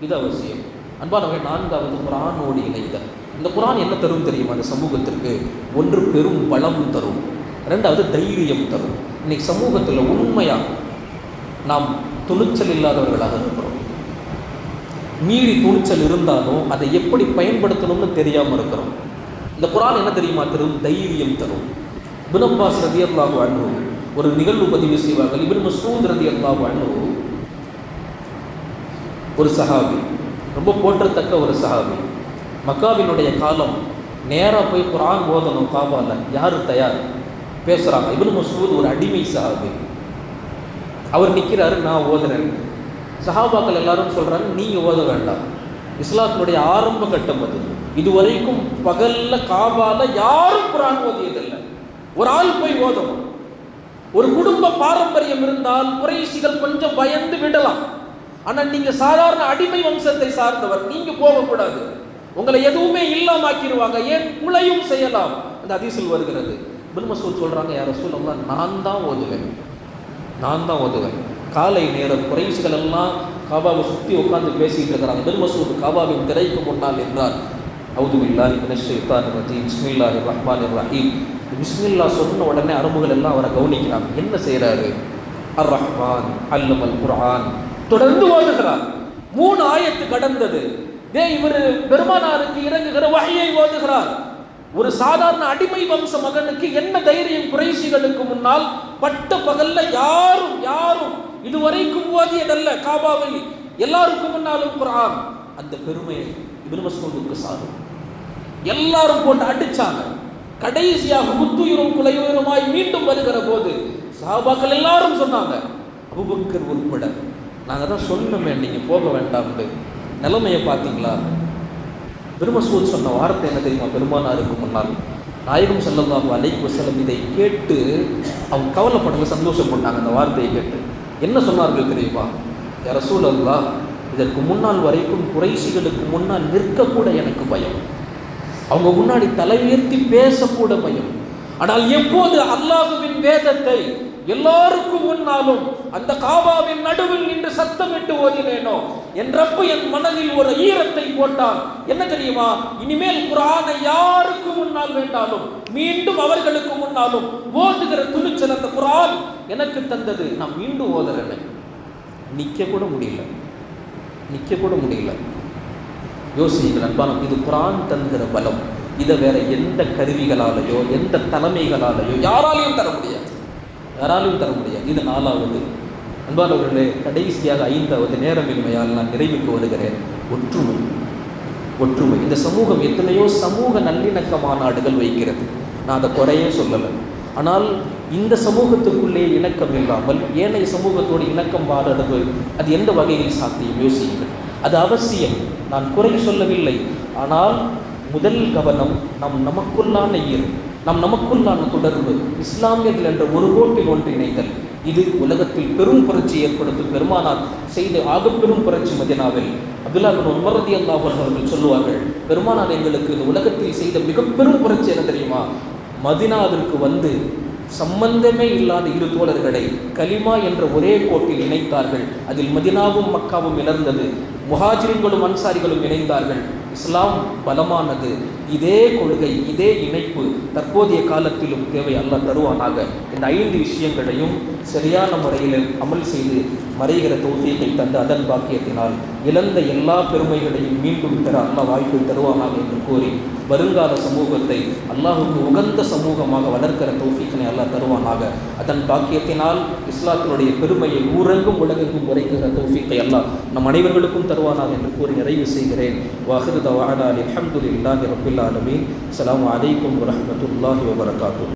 இது அவசியம். அன்பானவர்கள், 4வது குர்ஆனோடு இணைதல். இந்த குர்ஆன் என்ன தரும் தெரியுமா? அந்த சமூகத்திற்கு ஒன்று பெரும் பலம் தரும், 2வது தைரியம் தரும். இன்னைக்கு சமூகத்தில் உண்மையா நாம் துணிச்சல் இல்லாதவர்களாக இருக்கிறோம். மீறி துணிச்சல் இருந்தாலும் அதை எப்படி பயன்படுத்தணும்னு தெரியாமல் இருக்கிறோம். இந்த குர்ஆன் என்ன தெரியுமா தரும்? தைரியம் தரும். இப்னு அப்பாஸ் ரலியல்லாஹு அன்ஹு ஒரு நிகழ்வு பதிவு செய்வார்கள். இப்னு மஸ்ஊத் ரலியல்லாஹு அன்ஹு ஒரு சஹாபி, ரொம்ப போற்றத்தக்க ஒரு சஹாபி. மக்காவினுடைய காலம், நேராக போய் குர்ஆன் ஓதணும் காபால, யாரு தயார்? பேசுகிறாங்க. இப்னு மஸ்ஊத் ஒரு அடிமை சஹாபி, அவர் நிற்கிறாரு, நான் ஓதுறேன். சஹாபாக்கள் எல்லாரும் சொல்கிறாங்க, நீங்கள் ஓத வேண்டாம். இஸ்லாத்தினுடைய ஆரம்ப கட்டம் அது. இதுவரைக்கும் பகல்ல காபால யாரும் குர்ஆன் ஓதியதில்லை. ஒரு ஆள் போய் ஓதணும். ஒரு குடும்ப பாரம்பரியம் இருந்தால் குறைஷிகள் கொஞ்சம் பயந்து விடலாம். ஆனால் நீங்கள் சாதாரண அடிமை வம்சத்தை சார்ந்தவர், நீங்கள் போகக்கூடாது. உங்களை எதுவுமே இல்லாமாக்கிடுவாங்க, ஏன் குலையும் செய்யலாம். அந்த ஹதீஸில் வருகிறது. இப்னு மஸ்ஊத் சொல்கிறாங்க, யா ரசூலல்லாஹ், நான் தான் ஓதுவேன். காலை நேரம் குறைஷிகள் எல்லாம் காபாவை சுற்றி உட்காந்து பேசிகிட்டு இருக்கிறாங்க. இப்னு மஸ்ஊத் காபாவின் திரைக்கு முன்னால் என்றார், அவுது பில்லாஹி மினஷ் ஷைத்தானிர் ரஜீம், பிஸ்மில்லாஹிர் ரஹ்மானிர் ரஹீம். பிஸ்மில்லா சொன்ன உடனே அரபுகள் எல்லாம் அவரை கவனிக்கிறாங்க. என்ன செய்கிறாரு? அர் ரஹ்மான் அல்லமல் குர்ஆன் தொடர்ந்து ஓதுகிறார். 3 ஆயத்து கடந்தது. இவர் பெருமானாருக்கு இறங்குகிற வஹ்யை ஓதுகிறார். ஒரு சாதாரண அடிமை வம்ச மகனுக்கு என்ன தைரியம்? குறைஷிகளுக்கு முன்னால் பட்ட பகல்ல யாரும் இதுவரைக்கும் ஓதியதல்ல காபாவில், எல்லாருக்கும் முன்னாலும் குர்ஆன். அந்த பெருமை இப்னு மஸ்ஊதுக்கு சாரும். எல்லாரும் போட்டு அடிச்சாங்க. கடைசியாக குத்துயிரும் குலையுயிருமாய் மீண்டும் வருகிற போது சஹாபாக்கள் எல்லாரும் சொன்னாங்க, அபூபக்கர் உட்பட, நாங்கள் தான் சொன்னோமே நீங்கள் போக வேண்டாம்னு. நிலைமையை பார்த்தீங்களா? பெருமசூத் சொன்ன வார்த்தை என்ன தெரியுமா? பெருமானாருக்கு முன்னால் நாயகம் ஸல்லல்லாஹு அலைஹி வஸல்லம் இதை கேட்டு அவங்க கவலைப்படல, சந்தோஷப்பட்டாங்க. அந்த வார்த்தையை கேட்டு என்ன சொன்னார்கள் தெரியுமா? யா ரசூலல்லாஹ், இதற்கு முன்னால் வரைக்கும் குறைஷிகளுக்கு முன்னால் நிற்கக்கூட எனக்கு பயம், அவங்க முன்னாடி தலை உயர்த்தி பேசக்கூட பயம். ஆனால் எப்போது அல்லாஹ்வின் வேதத்தை எல்லாருக்கும் முன்னாலும் அந்த காபாவின் நடுவில் நின்று சத்தமிட்டு ஓதினேனோ, என் ரப்பு என் மனதில் ஒரு ஈரத்தை போட்டான். என்ன தெரியுமா? இனிமேல் குர்ஆனை யாருக்கு முன்னால் வேண்டாலும், மீண்டும் அவர்களுக்கு முன்னாலும் ஓதுகிற துணிச்சல் அந்த குர்ஆன் எனக்கு தந்தது. நான் மீண்டும் ஓதுறேன். நிற்க கூட முடியல. யோசிங்கள் அன்பான, இது குர்ஆன் தந்திர பலம். இதை வேற எந்த கருவிகளாலேயோ எந்த தலைமைகளாலேயோ யாராலையும் தர முடியாது. இது 4வது. அன்பானவர்களே, கடைசியாக 5வது, நேரமின்மையால் நான் நிறைவுக்கு வருகிறேன். ஒற்றுமை. இந்த சமூகம் எத்தனையோ சமூக நல்லிணக்க மாநாடுகள் வைக்கிறது, நான் அதை குறையே சொல்லலை. ஆனால் இந்த சமூகத்துக்குள்ளே இணக்கம் இல்லாமல் ஏனைய சமூகத்தோடு இணக்கம் வாடுறது அது எந்த வகையில் சாத்தியம்? யோசியுங்கள். அது அவசியம், நான் குறை சொல்லவில்லை. ஆனால் முதல் கவனம் நமக்குள்ளான தொடர்பு, இஸ்லாமியர்கள் என்ற ஒரு கோட்டில் ஒன்றிணைதல். இது உலகத்தில் பெரும் புரட்சி ஏற்படுத்தும். பெருமானார் செய்த ஆகப்பெரும் புரட்சி மதீனாவில் அப்துல்லா பின் உமர் ரலியல்லாஹு அன்ஹு அவர்கள் சொல்லுவார்கள், பெருமானார் எங்களுக்கு இந்த உலகத்தில் செய்த மிக பெரும் புரட்சி என்ன தெரியுமா? மதீனாவிற்கு வந்து சம்பந்தமே இல்லாத 2 தோழர்களை கலிமா என்ற ஒரே கோட்டில் இணைத்தார்கள். அதில் மதீனாவும் மக்காவும் இணைந்தது, முஹாஜிரின்களும் அன்சாரிகளும் இணைந்தார்கள். இஸ்லாம் பலமானது. இதே கொள்கை, இதே இணைப்பு தற்போதைய காலத்திலும் தேவை. அல்லாஹ் தருவானாக. இந்த 5 விஷயங்களையும் சரியான முறையில் அமல் செய்து மறைகிற தௌஃபீகை தந்து அதன் பாக்கியத்தினால் இழந்த எல்லா பெருமைகளையும் மீண்டும் பெற அல்லாஹ் வாய்ப்பை தருவானாக என்று கூறி, வருங்கால சமூகத்தை அல்லாஹுக்கு உகந்த சமூகமாக வளர்க்கிற தௌஃபீக்கினை அல்லாஹ் தருவானாக. அதன் பாக்கியத்தினால் இஸ்லாத்தினுடைய பெருமையை ஊரெங்கும் உலகெங்கும் உரைக்கிற தௌஃபீக்கை அல்லாஹ் நம் அனைவர்களுக்கும் தருவானாக என்று கூறி நிறைவு செய்கிறேன். வாஹிரு தஅவானா அல்ஹம்துலில்லாஹி ரப்பில் ஆலமீன். அஸ்ஸலாமு அலைக்கும் வரஹ்மத்துல்லாஹி வபரகாத்துஹு.